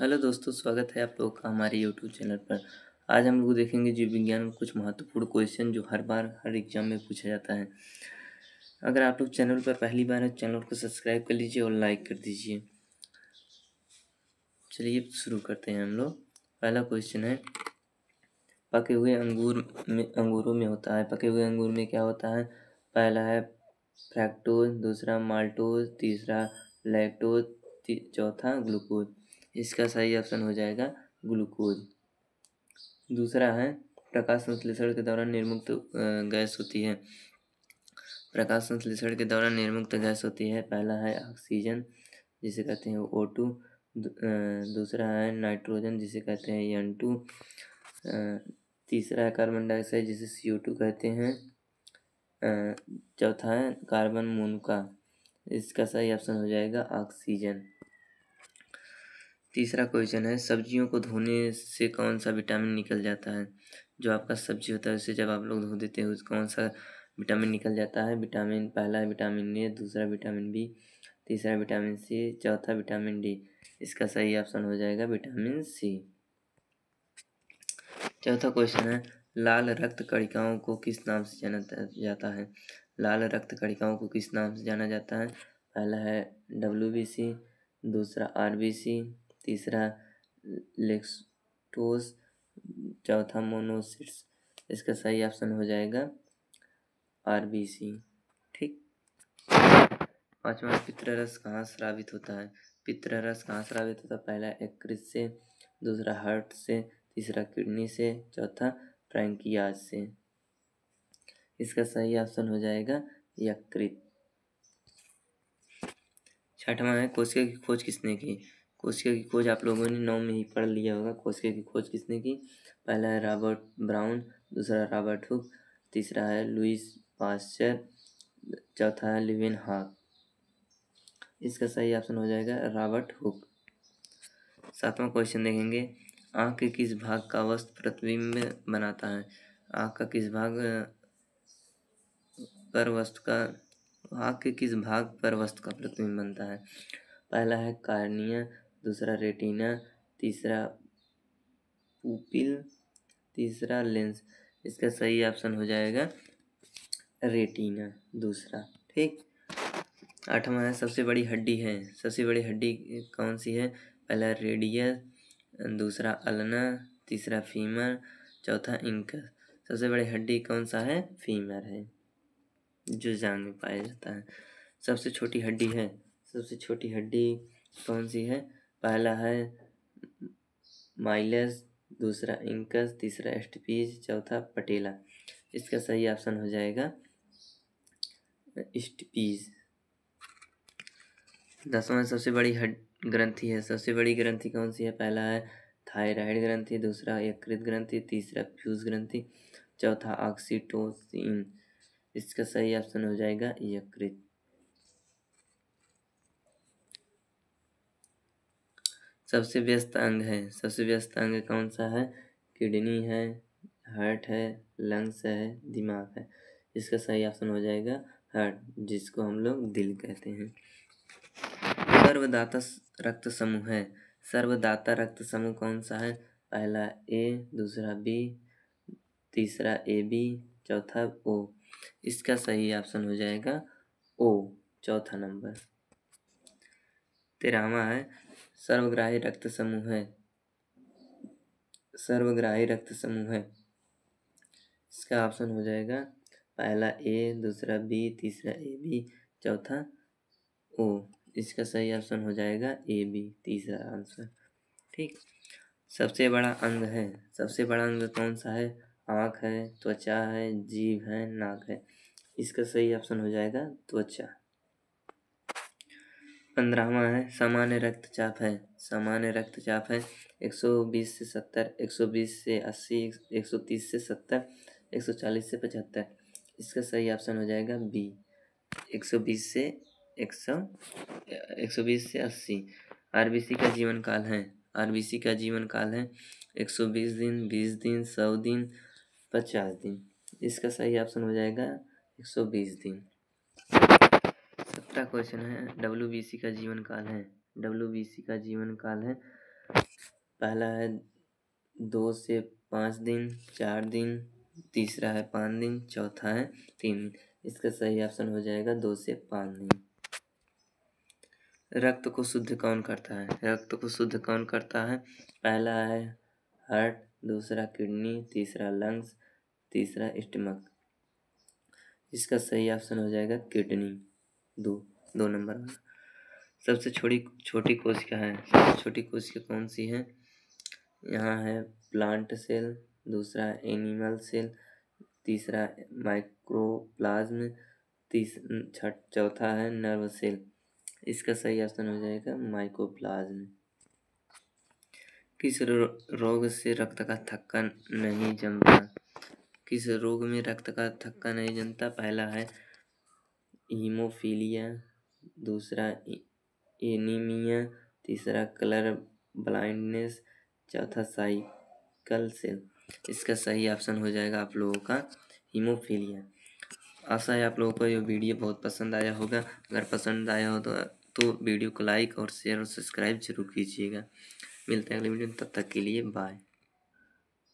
Hello दोस्तों, स्वागत है आप लोग का हमारे यूट्यूब चैनल पर। आज हम लोग देखेंगे जीव विज्ञान में कुछ महत्वपूर्ण क्वेश्चन जो हर बार हर एग्जाम में पूछा जाता है। अगर आप लोग चैनल पर पहली बार है, चैनल को सब्सक्राइब कर लीजिए और लाइक कर दीजिए। चलिए शुरू करते हैं हम लोग। पहला क्वेश्चन है, पके हुए अंगूरों में होता है। पके हुए अंगूर में क्या होता है? पहला है फ्रैक्टोज, दूसरा माल्टोज, तीसरा लैक्टोज, चौथा ग्लूकोज। इसका सही ऑप्शन हो जाएगा ग्लूकोज। दूसरा है प्रकाश संश्लेषण के दौरान निर्मुक्त गैस होती है। प्रकाश संश्लेषण के दौरान निर्मुक्त गैस होती है। पहला है ऑक्सीजन जिसे कहते हैं O2, दूसरा है नाइट्रोजन जिसे कहते हैं N2, तीसरा है कार्बन डाइऑक्साइड जिसे CO2 कहते हैं, चौथा है कार्बन मोनोऑक्साइड। इसका सही ऑप्शन हो जाएगा ऑक्सीजन। तीसरा क्वेश्चन है, सब्जियों को धोने से कौन सा विटामिन निकल जाता है? जो आपका सब्जी होता है उसे जब आप लोग धो देते हैं उस कौन सा विटामिन निकल जाता है? विटामिन पहला है विटामिन ए, दूसरा विटामिन बी, तीसरा विटामिन सी, चौथा विटामिन डी। इसका सही ऑप्शन हो जाएगा विटामिन सी। चौथा क्वेश्चन है, लाल रक्त कणिकाओं को किस नाम से जाना जाता है? लाल रक्त कणिकाओं को किस नाम से जाना जाता है? पहला है WBC, दूसरा RBC, तीसरा लेक्टोज, चौथा मोनोसिट्स। इसका सही ऑप्शन हो जाएगा RBC। ठीक। पांचवा, पित्तरस कहाँ स्रावित होता है? पित्तरस कहाँ स्रावित होता है? पहला यकृत से, दूसरा हार्ट से, तीसरा किडनी से, चौथा पैंक्रियाज से। इसका सही ऑप्शन हो जाएगा यकृत। छठवां है, कोशिका की खोज किसने की? कोशिका की खोज आप लोगों ने 9 में ही पढ़ लिया होगा। कोशिका की खोज किसने की? पहला है रॉबर्ट ब्राउन, दूसरा रॉबर्ट हुक, तीसरा है लुईस पास्चर, चौथा है लीवेनहॉक। इसका सही ऑप्शन हो जाएगा रॉबर्ट हुक। सातवां क्वेश्चन देखेंगे, आँख के किस भाग का वस्त्र प्रतिबिंब बनाता है? आँख का किस भाग पर वस्तु का आँख के किस भाग पर वस्तु का प्रतिबिंब बनता है? पहला है कार्निया, दूसरा रेटिना, तीसरा पुपिल, तीसरा लेंस। इसका सही ऑप्शन हो जाएगा रेटिना, दूसरा। ठीक। आठवां है, सबसे बड़ी हड्डी है। सबसे बड़ी हड्डी कौन सी है? पहला रेडियस, दूसरा अल्ना, तीसरा फीमर, चौथा इंकस। सबसे बड़ी हड्डी कौन सा है? फीमर है, जो जांग में पाया जाता है। सबसे छोटी हड्डी है। सबसे छोटी हड्डी कौन सी है? पहला है माइलस, दूसरा इंकस, तीसरा स्टपीज, चौथा पटेला। इसका सही ऑप्शन हो जाएगा स्टपीज। 10वां, सबसे बड़ी ग्रंथि है। सबसे बड़ी ग्रंथि कौन सी है? पहला है थायराइड ग्रंथि, दूसरा यकृत ग्रंथि, तीसरा फ्यूज ग्रंथि, चौथा ऑक्सीटोसिन। इसका सही ऑप्शन हो जाएगा यकृत। सबसे व्यस्त अंग है। सबसे व्यस्त अंग कौन सा है? किडनी है, हार्ट है, लंग्स है, दिमाग है। इसका सही ऑप्शन हो जाएगा हार्ट, जिसको हम लोग दिल कहते हैं। सर्वदाता रक्त समूह है। सर्वदाता रक्त समूह कौन सा है? पहला A, दूसरा B, तीसरा AB, चौथा O। इसका सही ऑप्शन हो जाएगा O, चौथा नंबर। 13वां है, सर्वग्राही रक्त समूह है। सर्वग्राही रक्त समूह है। इसका ऑप्शन हो जाएगा पहला A, दूसरा B, तीसरा AB, चौथा O। इसका सही ऑप्शन हो जाएगा AB, तीसरा आंसर। ठीक। सबसे बड़ा अंग है। सबसे बड़ा अंग कौन सा है? आँख है, त्वचा है, जीभ है, नाक है। इसका सही ऑप्शन हो जाएगा त्वचा। 15वां है, सामान्य रक्तचाप है। सामान्य रक्तचाप है 120 से 70, 120 से 80, 130 से 70, 140 से 75। इसका सही ऑप्शन हो जाएगा B, 120 से 80। RBC का जीवन काल है। RBC का जीवन काल है 120 दिन, 20 दिन, 100 दिन, 50 दिन। इसका सही ऑप्शन हो जाएगा 120 दिन। 17 क्वेश्चन है, WBC का जीवन काल है। WBC का जीवन काल है पहला है 2 से 5 दिन, 4 दिन, तीसरा है 5 दिन, चौथा है 3 दिन। इसका सही ऑप्शन हो जाएगा 2 से 5 दिन। रक्त को शुद्ध कौन करता है? रक्त को शुद्ध कौन करता है? पहला है हार्ट, दूसरा किडनी, तीसरा लंग्स, तीसरा स्टमक। इसका सही ऑप्शन हो जाएगा किडनी, 2 नंबर में। सबसे छोटी कोशिका है, सबसे छोटी कोशिका कौन सी है? यहाँ है प्लांट सेल, दूसरा एनिमल सेल, तीसरा माइक्रोप्लाज्म, चौथा है नर्व सेल। इसका सही ऑप्शन हो जाएगा माइक्रोप्लाज्म। किस रोग से रक्त का थक्का नहीं जमता? किस रोग में रक्त का थक्का नहीं जमता? पहला है हीमोफीलिया, दूसरा एनीमिया, तीसरा कलर ब्लाइंडनेस, चौथा साइकल सेल। इसका सही ऑप्शन हो जाएगा आप लोगों का हीमोफीलिया। आशा है आप लोगों को ये वीडियो बहुत पसंद आया होगा। अगर पसंद आया हो तो वीडियो को लाइक और शेयर और सब्सक्राइब जरूर कीजिएगा। मिलते हैं अगले वीडियो में, तब तक के लिए बाय।